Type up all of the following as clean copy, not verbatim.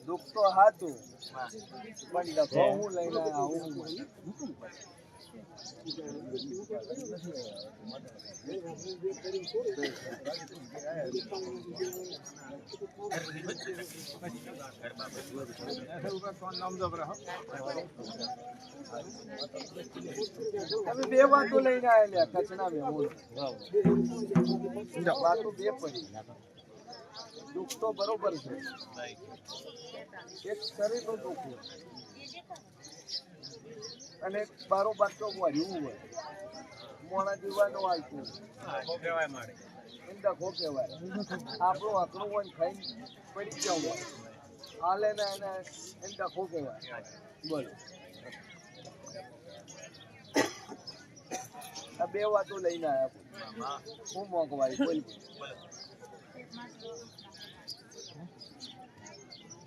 દુઃખ તો હાથું પણ ડખો હું લઈને આવું તમે બે વાતો લઈને આવેલા કચ્છના મેમોન વાતો બે પડી દુઃખ તો બરોબર છે એક શરીરનું દુઃખ અને બારોબાર તો વર્યું હોય મોણા જીવવાનું આવતું ડખો કહેવાય આપણું અકડું હોય ખાઈને પડી જવું હોય હાલે ને એને એમ ડખો કહેવાય બોલો આ બે વાતો લઈને આવ્યા હું મોંઘવારી બોલ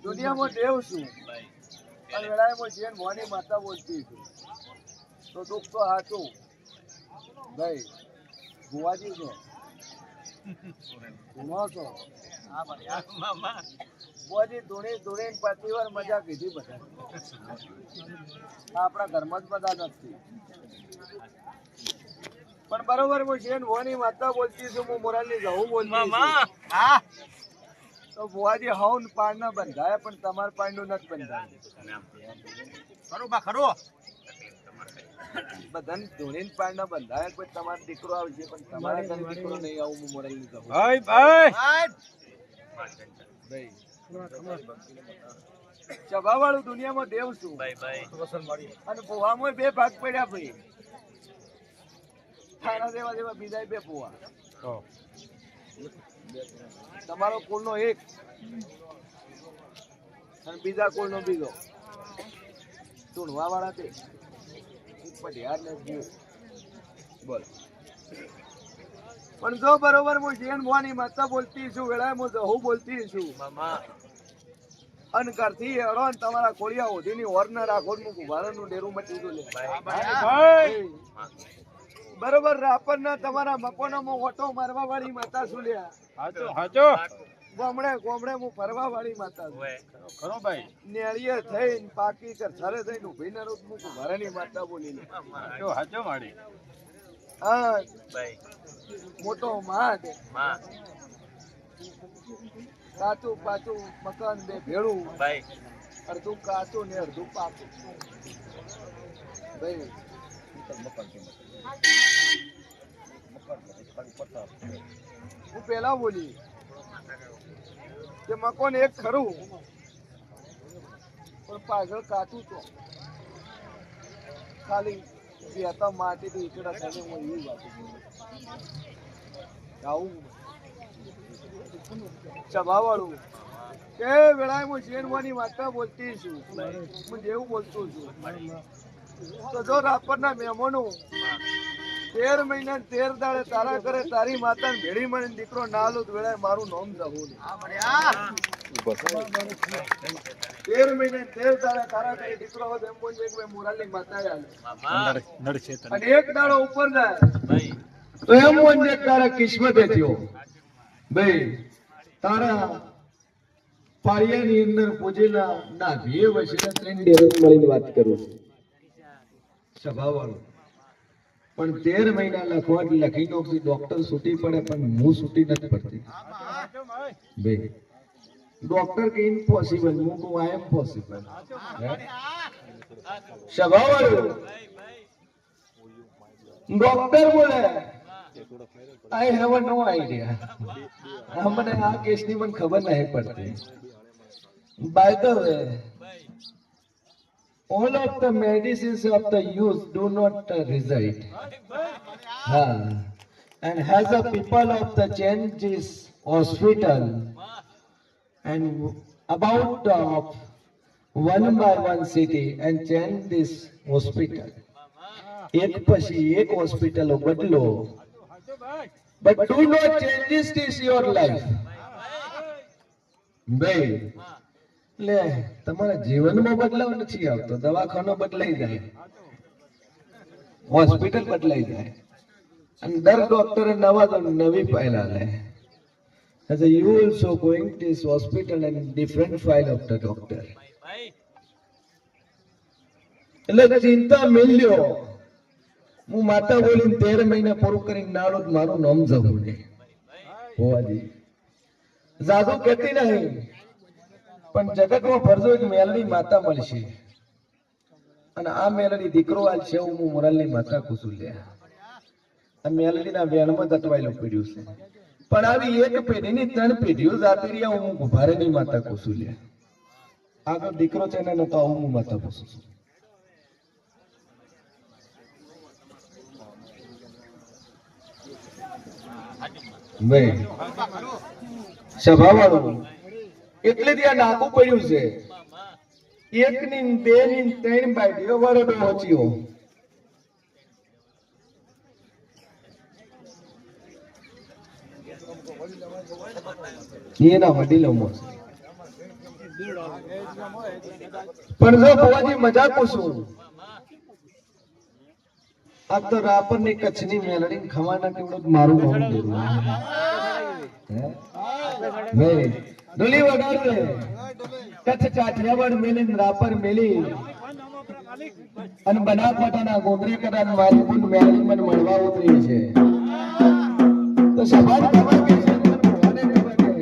દુનિયામાં દેવ છું અને વેળાએમાં જેન મોની માતા બોલતી છું તો દુઃખ તો હાચું ભાઈ ભુવાજી છો ભૂમો છો ભુવાજી ધૂણી ધૂણી પાછી વાર મજા કીધી બધા આપણા ઘરમાં જ બધા નથી પણ બરોબર હું જેન મોની માતા બોલતી છું હું મોરાલી જવું બોલતી તો ભુવાજી હવન પાડ ના બંધાય પણ તમાર પાડ નું નથી બંધાય ખરો બધાને ધોળીને પાડ ના બંધાય પણ તમારો દીકરો આવશે પણ તમારા ઘરે દીકરો નહીં આવું હું મોરલ ની કહું ભાઈ સભા વાળું દુનિયામાં દેવ છું અને ભુવામાં બે ભાગ પડ્યા ભાઈ થારા દેવા દેવા બીજા બે ભુવા તમારો કુળનો એક અને બીજા કુળનો બીજો ચૂંટવા વાળા તે પઢિયાર ને બોલ પણ જો બરોબર હું જેન મોની માતા બોલતી છું વેળાએ હું હું બોલતી છું અન કરથી એડો ને તમારા કોળિયા ઓઢીની ઓર ના રાખો હું કુભારનું ડેરું મટી દઉં લે બરોબર રાપર ના તમારા મકોનો માં ઓટો મારવા વાળી માતા છું લ્યા હાચો હાચો ગોમડે ગોમડે હું ફરવા વાળી માતા છું ખરો ભાઈ નેળીએ થઈને પાકી કર થરે થઈને ઉભી ના રોજ હું કુભારની માતા બોલી લે હાચો હાચો માડી હા ભાઈ મોટો માદ કાચું પાચું મકાન બે ભેળું ભાઈ અડધું કાચું ને અડધું પાકું ભાઈ હું પેલા બોલી કે મકાન એક ખરું પણ પાછળ કાચું તો ખાલી બેતા માટી તો ઈકડા થઈને હું એવી વાત આવું સભા વાળું કે વેળાએ હું શેરવાની માતા બોલતી છું હું જેવું બોલતો છું તો જો રાપરના મહેમાનો 13 મહિના 13 દાડે તારા કરે તારી માતા ભેડી મને દીકરો ના લો વેળાએ મારું નામ જવું 13 મહિને 13 દાડે તારા કરે દીકરો હોય એમ બોલ કે મોરાલી માતા આવે અને એક દાડો ઉપર જાય તો એમ બોલ કે તારા કિસ્મતે થયો ભાઈ તારા પાળિયાની અંદર પૂજેલા ના ભે વચ્ચે 3 ડેરો મળીને વાત કરું છું સભા વાળું પણ 13 મહિના લખવા લખી નોકરી ડોક્ટર છૂટી પડે પણ હું છૂટી નથી પડતી ભાઈ ડોક્ટર કે ઇમ્પોસિબલ હું કહું આઈ એમ પોસિબલ સભા વાળું ડોક્ટર બોલે આઈ હેવ નો આઈડિયા મને આ કેસની મને ખબર નહીં પડતી by the way all of the medicines of the use do not result and has a people of the changes hospital and about one by one city and change this hospital ek pashi ek hospital badlo but do not change this your life ભાઈ લે તમારા જીવનમાં બદલાવ નથી આવતો દવાખાનો બદલાઈ જાય hospital બદલાઈ જાય અને દર ડોક્ટરે નવા નવી ફાઇલ આલે as a you also going to this hospital and different file of the doctor. એટલે ચિંતા મેલ્યો હું માતા બોલીને 13 મહિના પૂરું કરીને નાળો મારું નામ જવું ને ભોવાજી જાદુ કહેતી નહીં પણ જગતમાં ફરજો એક મેલડી માતા મળશે અને આ મેલડી દીકરો આલ છે હું મોરલની માતા કુસુલ્યા આ મેલડીના વેણમાં દટવાયેલું પડ્યું છે પણ આવી એક પેઢીની 3 પેઢીઓ જાતી રહ્યા હું ગુભારેની માતા કુસુલ્યા આગળ દીકરો છે ને તો હું માતા કુસું છું ભાઈ સભાવાળું એટલે ત્યાં નાકું પડ્યું છે 1 ની 2 ની 3 બાઈડીઓ વાળો પહોંચ્યો એના વડીલોમાં પણ જો ભુવાજી મજાક છું આ તો રાપરની કચ્છની મેલડી ખવાના કેવડો મારું નામ દેવું હે ડોલી વગાડ કચ્છ કાઠિયાવાડ મેલી રાપર મેલી અને બનાસકાંઠાના ગોંદરે કરાન મારી બુન મેલડી મને મળવા ઉતરી છે તો સભાન ખબર કે છે ભગવાને ખબર કે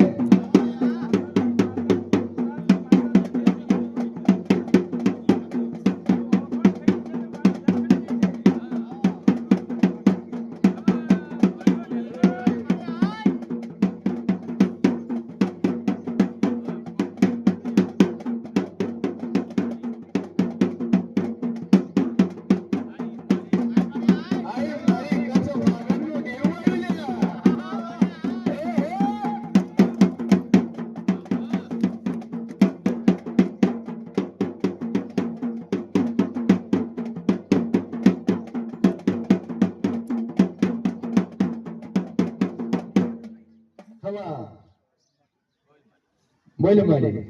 બોલ મારી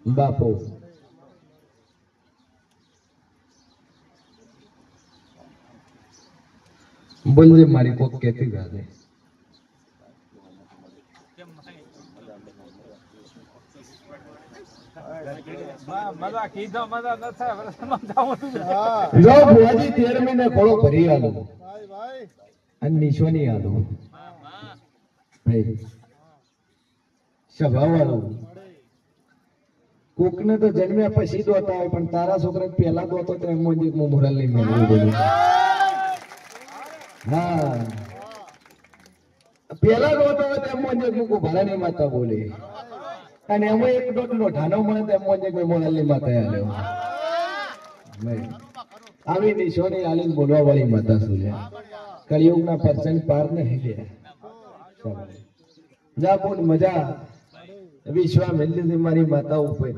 બાપો બોલજે મારી કોક કેતી ગાલે મજા કીધો મજા ન થાય જો ભુવાજી 13 મહિને ખોળો ભરી આલો અને નિશોની આલો ભાઈ સ્વભાવવાળું કોકને તો જન્મ્યા પછી દોતા હોય પણ તારા છોકરાને પહેલા દોતો તો એમ જ મોરલ ની મેળવી બોલું હા પહેલા દોતો હોય તો એમ જ ભારાની માતા બોલે અને એમાં એક દોટનો ઢાનો મળે તો એમ જ મોરલ ની માતા આલ્યો આવી નિશોની આલીને બોલવા વાળી માતા શું લે કળિયુગના પરસન પાર નહીં લે જા બોલ મજા વિશ્વા મેલી મારી માતા ઉપર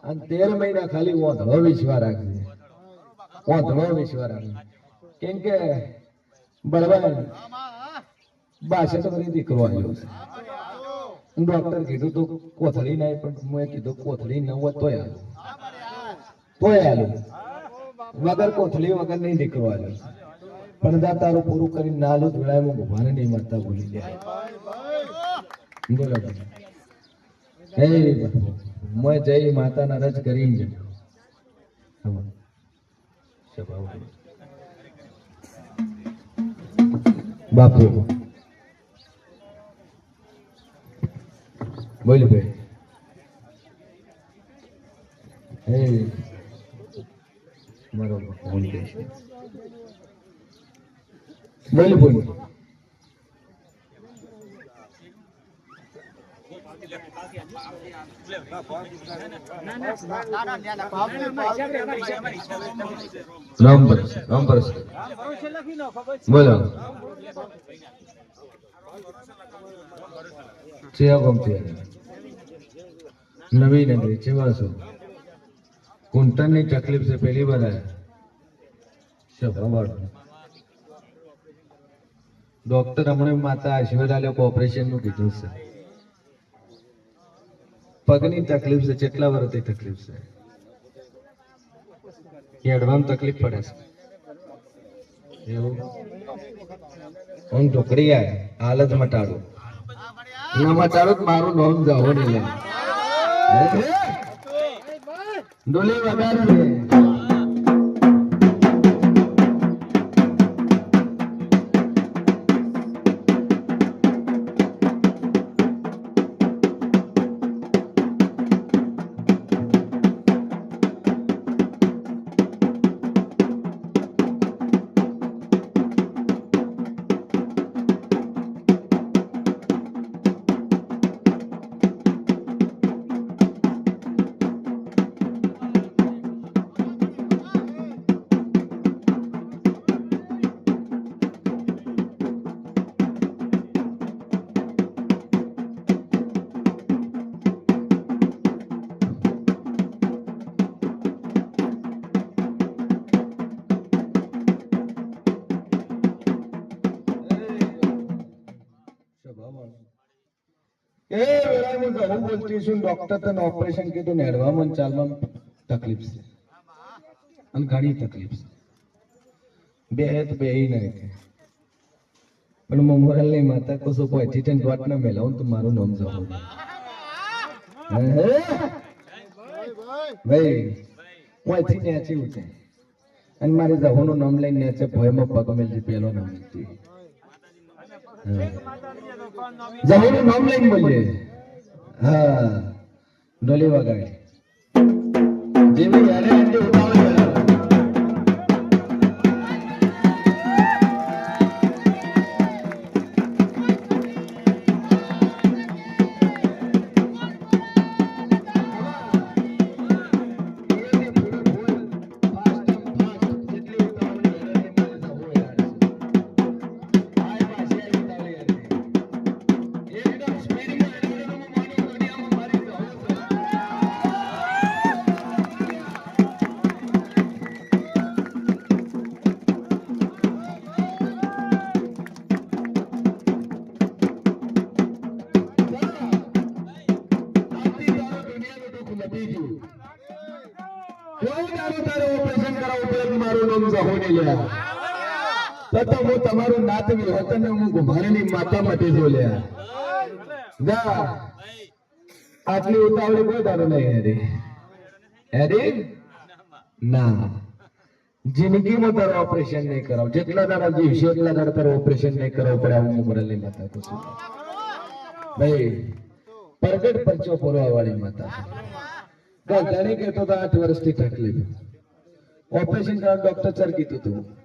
અને 13 મહિના ખાલી ઓંધળો વિશ્વા રાખજે ઓંધળો વિશ્વા રાખજે કેમ કે બળવાન 62 વર્ષ દીકરો આવ્યો છે ડોક્ટર કીધું તો કોથળી નહીં પણ મેં કીધું કોથળી ન હોય તોય આલું વગર કોથળી વગર નહીં દીકરો આવ્યો પણ દા તારું પૂરું કરીને નાલું જ વેળામાં ભગવાને નહીં માતા બોલી દે બોલો હે મેં જઈ માતાના રજ કરીને બાપુ બોલ ભાઈ હે મારો ભગવાન કે છે બોલ બોલ રામ પરસ બોલો ચેવા ગમતી નવી નગરી ચેવા છો કુંટનની તકલીફ છે પહેલી વાર આવ્યા ડોક્ટર હમણાં માતા આશીર્વાદ આલ્યો ઓપરેશન નું કીધું છે પગની તકલીફ છે કેટલા વર્ષથી તકલીફ છે એડવાન્સ તકલીફ પડે છે એવું હું ટુકડી હાલત મટાડું ના મટાડું તો મારું નામ જાવો ને લે ડોલી વગાડવી ડોક્ટર તને ઓપરેશન કીધું ને હેડવામાં ચાલવામાં તકલીફ છે અને ઘણી તકલીફ છે બે તો બે નહીં કે પણ મોરલ ની માતા કશું કોઈ ટીટન ડોટ ના મેલાવું તો મારું નામ જાવું ભાઈ હું અહીંથી નેચી ઉઠે અને મારી જવાનું નામ લઈને નેચે ભયમાં પગ મેલજી પેલો નામ લીધી જવાનું નામ લઈને બોલીએ હા ડોલી વગાડે જેવી યારે આંટી ઉતાવળ તમારું નાત વતન હું ઘુમારેલી માતા માટે જો લ્યા જા આટલી ઉતાવળી કોઈ દારૂ નહીં હેરી હેરી ના જિંદગીમાં તારું ઓપરેશન નહીં કરાવ જેટલા દાડા જીવશે એટલા દાડા તારું ઓપરેશન નહીં કરાવ પડે હું ઘુમારેલી માતા કહું છું ભાઈ પ્રગટ પરચો પૂરવા વાળી માતા ઘણી કહેતો તો 8 વર્ષથી તકલીફ ઓપરેશન કરવા ડોક્ટર સર કીધું હતું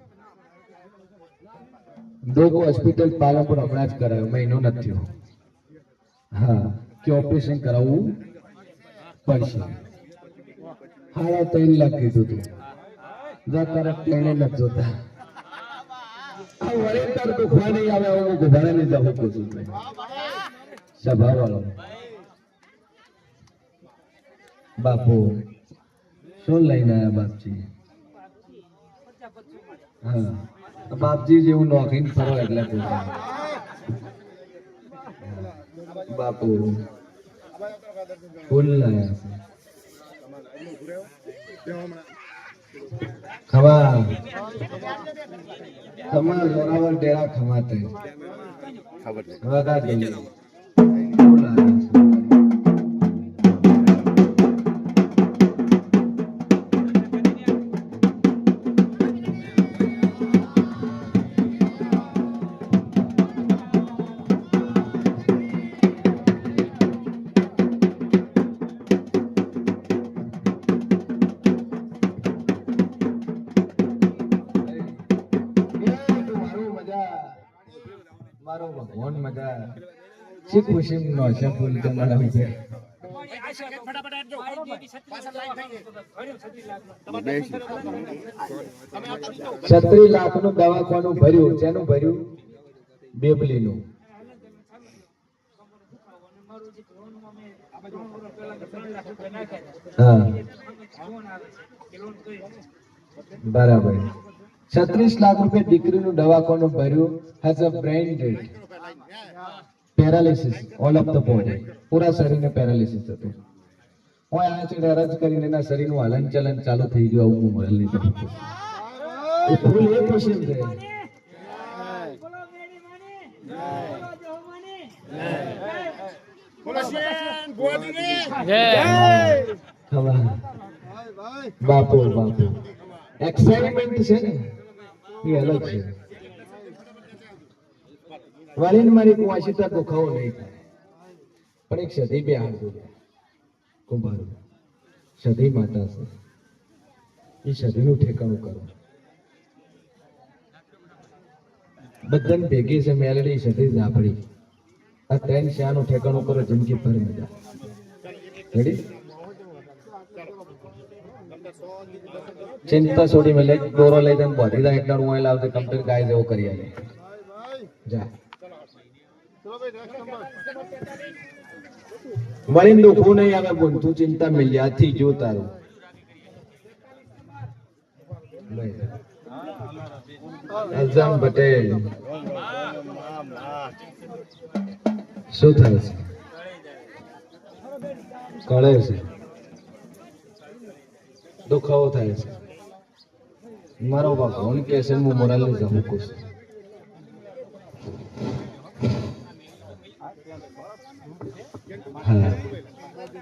દોગો હોસ્પિટલ પાલનપુર હમણાં જ કરાયો મહિનો નથી થયો હા કે ઓપરેશન કરાવવું પડશે 3.5 લાખ કીધું હતું જા તારા પ્લેને નથી જોતા આ વળે તાર તો ખવા નહીં આવે હું ગુભાડા નહીં જવું કહું છું સભા વાળો બાપુ શું લઈને આવ્યા બાપજી હા બાપજી જેવું નોખીને ફરો એટલે બાપુ ફૂલ લાયા ખમા ખમા જોરાવર ડેરા ખમાતે વગા ગઈ ફૂલ લાયા મારો ભગવાન મજા શી ખુશી નો છે ફૂલ તમારા વિશે 36 લાખ નું દવાખાનું ભર્યું જેનું ભર્યું બેબલી નું હા બરાબર 36 લાખ રૂપિયા દીકરીનું દવાખાનું ભર્યું has a brain dead paralysis all of the body પૂરા શરીરને પેરાલિસિસ હતું હું આ છે રજ કરીને એના શરીરનું હલન ચલન ચાલુ થઈ ગયું આવું મોરલ ની એ ફૂલ એ પસંદ છે. બાપુ બાપુ એક્સાઇટમેન્ટ છે ને એ અલગ છે. વાલીને મારી કુવાસીતા દુખાવો નહીં થાય પણ એક સદી બે હાથ જોડે કુંભાર સદી માતા છે એ સદીનું ઠેકાણું કરો. બધાને ભેગી છે મેલડી સદી ઝાપડી આ ત્રણ શાનું ઠેકાણું કરો જિંદગી ભર મજા. રેડી ચિંતા છોડી મેં લઈ દોરો લઈ દે બોધી દા એટલા હું લાવતે કમ્પ્લીટ ગાય જેવો કરી આલે જા વળીને દુખવું નહીં આવે બોલ તું ચિંતા મિલ યાદથી જો તારું અઝામ પટેલ શું થાય છે કળે છે દુખાવો થાય છે મારો ભગવાન કે છે હું મોરાલે જમું છું. હા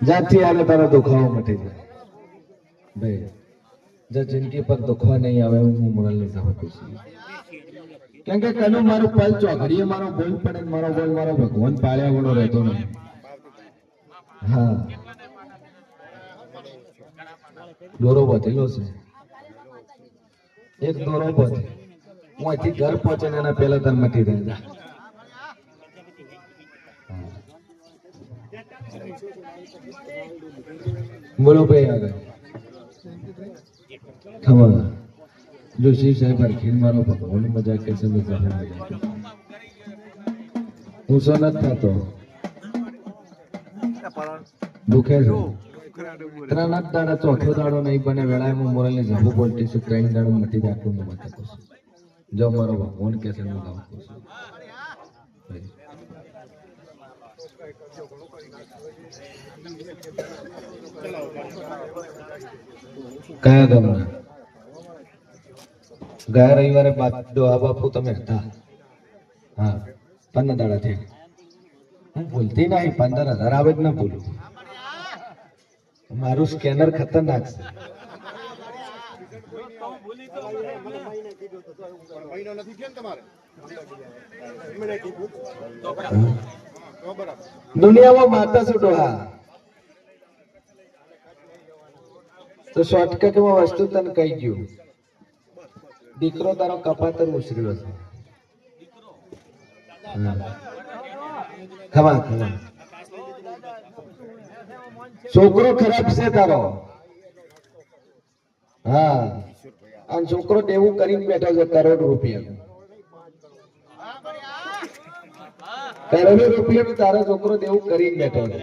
જાતથી આવે તારો દુખાવો મટી જાય ભાઈ જો જિંદગી પર દુખવા નહીં આવે હું મોરાલે જમું છું. કેમ કે કનું મારું પલ ચોઘડીએ મારો બોલ પડે મારો બોલ મારો ભગવાન પાળ્યા વડો રહેતો નહીં. હા દોરો વધેલો છે એક દોરો વધે હું અહીંથી ઘર પહોંચે ને એના પહેલા તાર મટી રહ્યા. બોલો ભાઈ આગળ ખબર જો શિવ સાહેબ હરખી મારો ભગવાન મજા કે છે હું સો નથી થતો દુખે છે. ત્રણ જ દાડા ચોથો દાડો નહીં બને વેળાએ હું મોરલને જવું બોલતી છું ત્રણ દાડો મટી જાય આટલું હું બતાવું છું. જો મારો ભગવાન કે છે હું ગાઉં છું. કયા ગામના ગયા રવિવારે બાપુ તમે હતા? હા 15 દાડા થયા. હું ભૂલતી નહીં 15,000 આવે જ ના ભૂલું. મારું સ્કેનર ખતરનાક છે. દુનિયામાં માતા શું ડોહા તો શોર્ટકટમાં વસ્તુ તને કહી ગયું. દીકરો તારો કપાતર ઉછરેલો છે. ખમા ખમા છોકરો ખરાબ છે તારો. હા અને છોકરો દેવું કરીને બેઠો છે કરોડ રૂપિયા. કરોડ રૂપિયા તારો છોકરો દેવું કરીને બેઠો છે.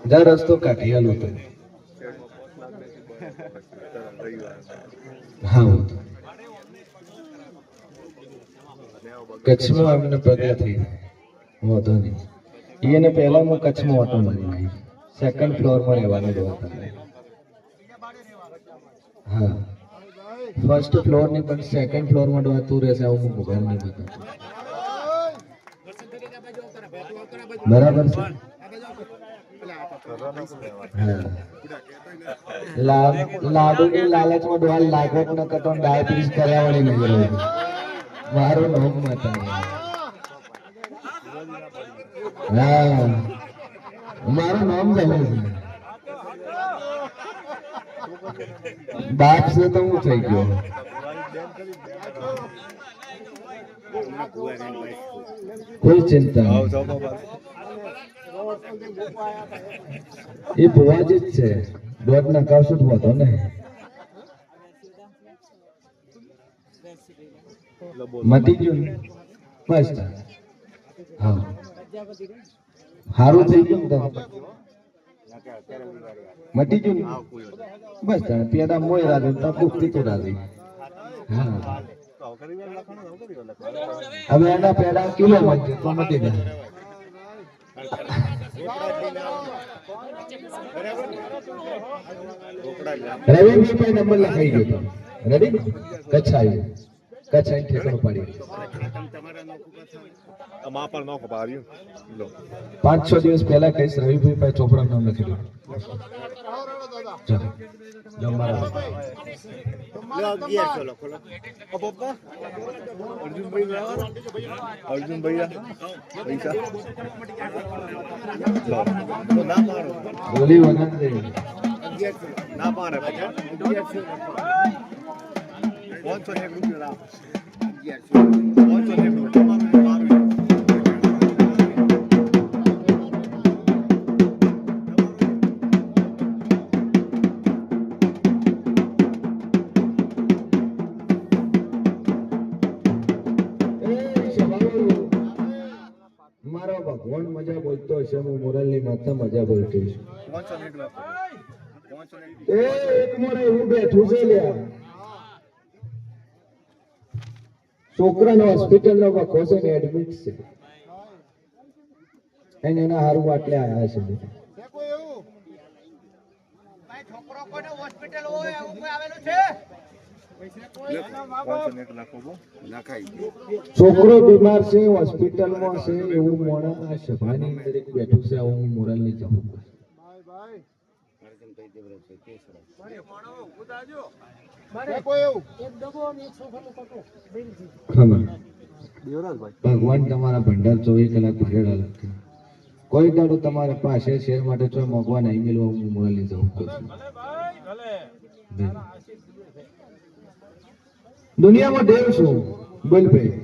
જા રસ્તો કાઢી આલો તો હા કચ્છમાં આવીને પ્રગટ થઈ વાંધો નહીં. એને પહેલા હું કચ્છમાં ઓટો મારી સેકન્ડ ફ્લોરમાં રહેવાનો દવા કરે. હા ફર્સ્ટ ફ્લોર ની પણ સેકન્ડ ફ્લોર માં દવા તું રહેશે આવું હું મોબાઈલ નહીં બતાવતો. બરાબર છે. લાડુ ની લાલચમાં ડોલ લાગવત ન કરતો ડાયાબિટીસ કર્યા વાળી નહીં ગયેલો મારું નામ માતા. હા મારું નામ જમે છે. બાપ છે તો હું થઈ ગયો. કોઈ ચિંતા એ ભુવાજી જ છે. દોઢ ના કાવશું વધો ને મટી ગયું બસ. હા સારું થઈ ગયું ને મટી ગયું બસ પેડા મોય રાજી દુખતી તો રાજી. હા હવે એના પેડા કિલો મટી તો મટી જાય. રવિભાઈ નંબર લખાઈ ગયો તો રેડી કચ્છ આવ્યું કચ્છ આવીને ઠેકાણું પાડી આમાં પણ નોખો પાડ્યું લો 5-6 દિવસ પહેલા કહીશ રવિભાઈ પાસે ચોપડા નામ લખી દો જો મારા લો 1100 લખો લો ઓ પપ્પા અર્જુનભાઈ બરાબર અર્જુનભાઈ પૈસા લો તો ના પાડો બોલી વનન દે 1100 ના પાડે 1100 501 રૂપિયા લાવ 1100 501 રૂપિયા મારો ભગવાન મજા બોલતો હશે હું મોરલની માથા મજા બોલતો છું 501 લાવ 501 એ એક મોરે હું બેઠું છે લ્યા છોકરાનો હોસ્પિટલનો વખો છે ને એડમિટ છે એને એના હારું આટલે આયા છે છોકરો બીમાર છે હોસ્પિટલમાં છે એવું મોણા આ સભાની અંદર એક બેઠું છે હું મોરલની જવું ભગવાન તમારા ભંડાર 24 કલાક ભરેલા લખે કોઈ દાડો તમારા પાસે શેર માટે તો મોગવા નહીં મેળવા હું મોરલની જવું છું દુનિયામાં દેવ છું બોલ ભાઈ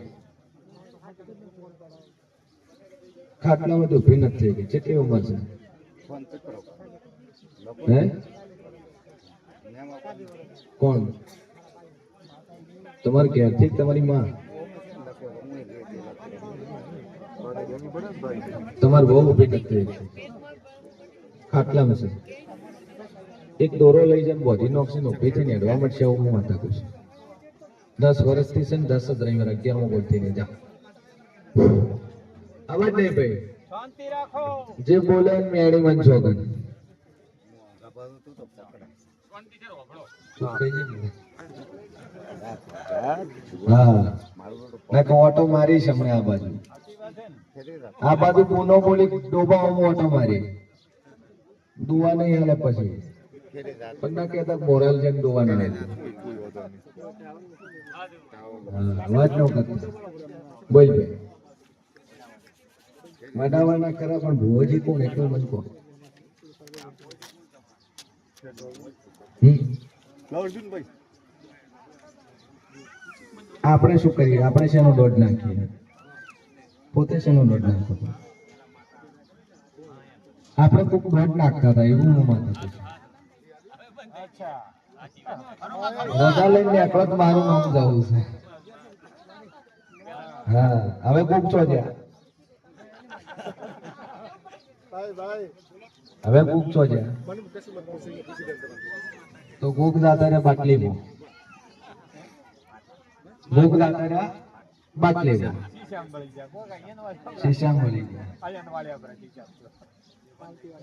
ખાટલામાં તો ઉભી નથી થઈ ગઈ કેટલી ઉંમર છે હે કોણ તમારી ઘેરથી તમારી માં તમારે બહુ ઉભી નથી થઈ ગઈ ખાટલામાં છે એક દોરો લઈ જાય બોધી નોકશે ઉભી થઈને હેડવા મળશે એવું હું માતા કહું છું 10 વર્ષથી છે ને 10 જ રવિવાર 11 બોલતી નહીં જા અવાજ નહીં ભાઈ શાંતિ રાખો જે બોલે મેણી મન છોગન હા મેં ઓટો મારી છે હમણાં આ બાજુ પૂનો બોલી ડોબા ઓટો મારી દુવા નહીં હાલે પછી પણ ના કહેતા મોરલ છે દુવા ના વાત નો કરતા બોલ ભાઈ મડાવાના ખરા પણ ભુવજી કોણ એટલું મન કોણ અર્જુનભાઈ આપણે શું કરીએ આપણે શેનો દોડ નાખીએ પોતે શેનો દોડ નાખો આપણે કોઈક દોડ નાખતા હતા એવું હું માનતો રજા લઈને એકલો જ મારું નામ જવું છે હા હવે કોક છો જ્યાં હવે કોક છો જ્યાં તો કોક જાતા રે બાટલીમાં ભૂખ લાગે બાટલી શીશામ મળી ગયા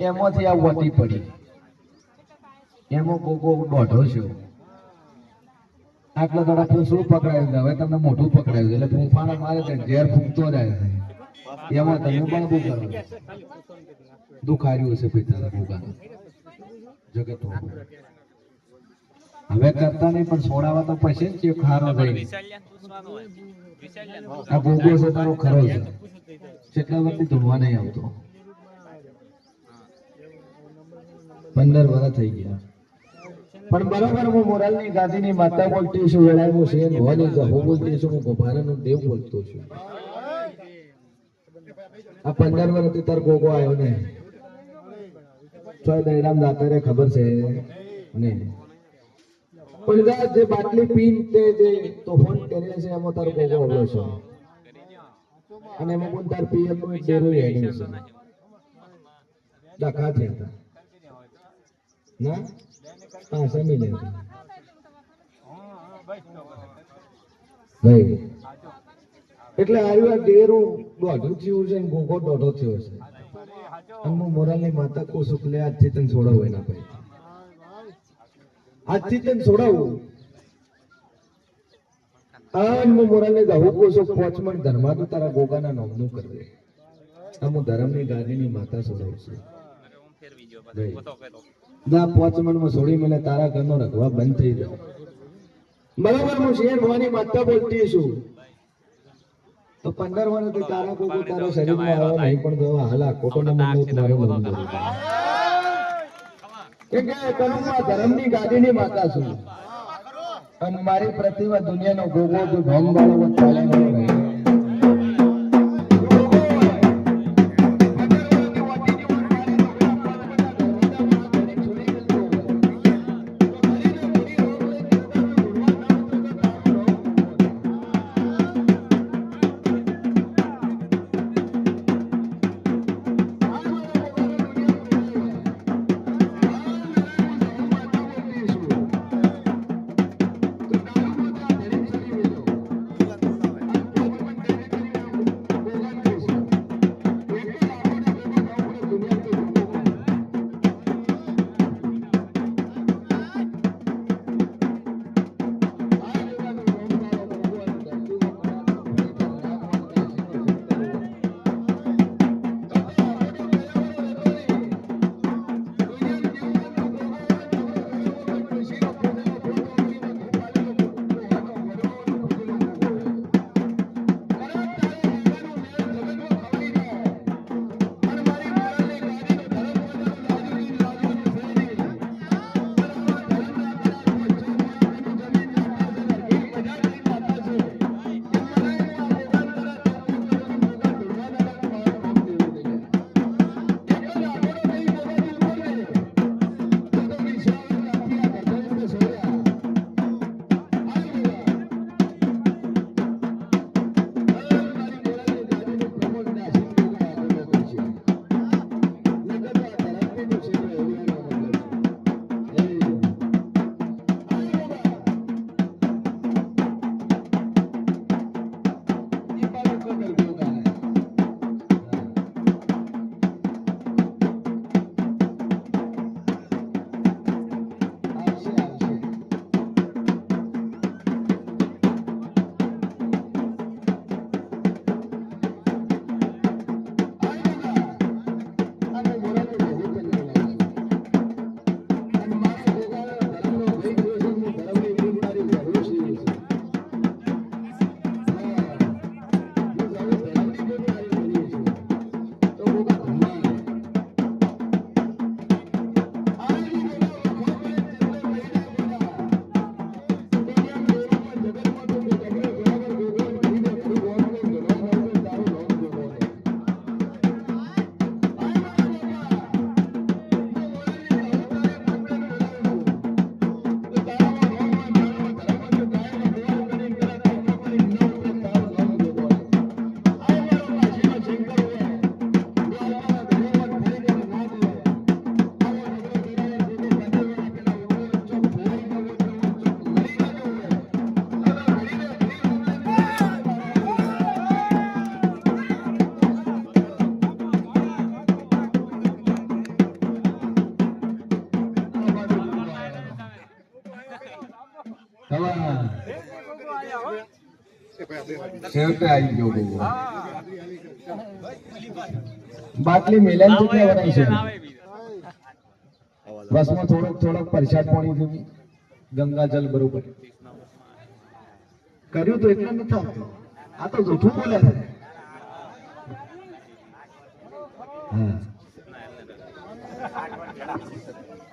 એમાંથી આ વટી પડી એમાં કોકો દોઢો છે આટલા દાડા ફૂંસડું પકડાયું હવે તમને મોઢું પકડાયું એટલે ફૂંફાણા મારે છે ઝેર ફૂંકતો જાય એમાં તમે પણ બહુ કરો દુખાર્યું હશે પિતા ભૂગાનું જગત હવે કરતા નહીં પણ છોડાવા તો પછી જ ખારો થઈ આ ગોગો છે તારો ખરો છે કેટલા વર્ષથી ધૂળવા નહીં આવતો 15 વર્ષ થઈ ગયા પણ બરોબર હું મોરાલની ગાદીની માતા બોલતી છું વેળાનું છે હોવાની હું બોલતી છું હું ગોભારાનું દેવ બોલતો છું આ 15 વર્ષથી તાર ગોગો આવ્યો ને ચોય દૈડામ દાતા રે ખબર છે નહીં પણ જે બાટલી પીન તે જે તોફાન કરે છે એમાં તારો ગોગો આવ્યો છે અને એમાં કોણ તાર પિયર નું એક ડેરું હેડિંગ છે ડખા થયા હતા ના હા સમજી લે ભાઈ એટલે આવ્યું આ ડેરું દોઢું થયું છે ને ગોગો દોઢો થયો છે અને હું મોરાલની માતા કો શુક્લે આજથી તને છોડાવું એના ભાઈ આજથી તને છોડાવું અને હું મોરાલને કહું કો છો પોચમણ ધર્મા તો તારા ગોગાના નામનું કરજે આ હું ધર્મની ગાદીની માતા છોડાવું છું ના પોચમણમાં છોડી મને તારા ઘરનો રખવા બંધ થઈ જાય બરાબર હું શેર ભવાની માતા બોલતી છું તો 15 વર્ષથી તારા કોકો તારા શરીરમાં આવ્યો નહીં પણ જો હાલા કોટોનો મનોત મારો મન કે કનુમાં ધર્મની ગાદીની માતા છું અને મારી પ્રતિભા દુનિયાનો ગોગો જો ધમ વાળો ચાલે નહીં છેવટે આવી ગયો ગોગો. બાટલી મેલાન કેટલા વરાય છે બસમાં થોડોક પરસાદ પાણી જેવું ગંગાજલ બરોબર કર્યું તો એટલા નથી આવતું આ તો જૂઠું બોલે છે.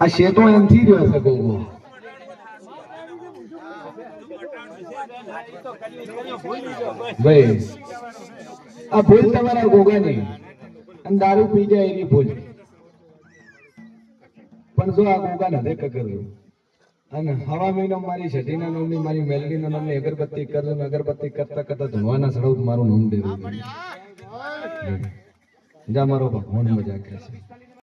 આ શેતો એમથી રહ્યો છે ગોગો. ભાઈ આ ભૂલ તમારા ગોગાની અને દારૂ પી જાય એની ભૂલ પણ જો આ ગોગા નધે કર્યું અને હવા મહિનો મારી શઢીના નામની મારી મેલડીના નામની અગરબત્તી કરજો ને અગરબત્તી કરતા કરતા ધોવાના સડવ મારું નામ દેવું જા મારો ભગવાન મજા કરશે.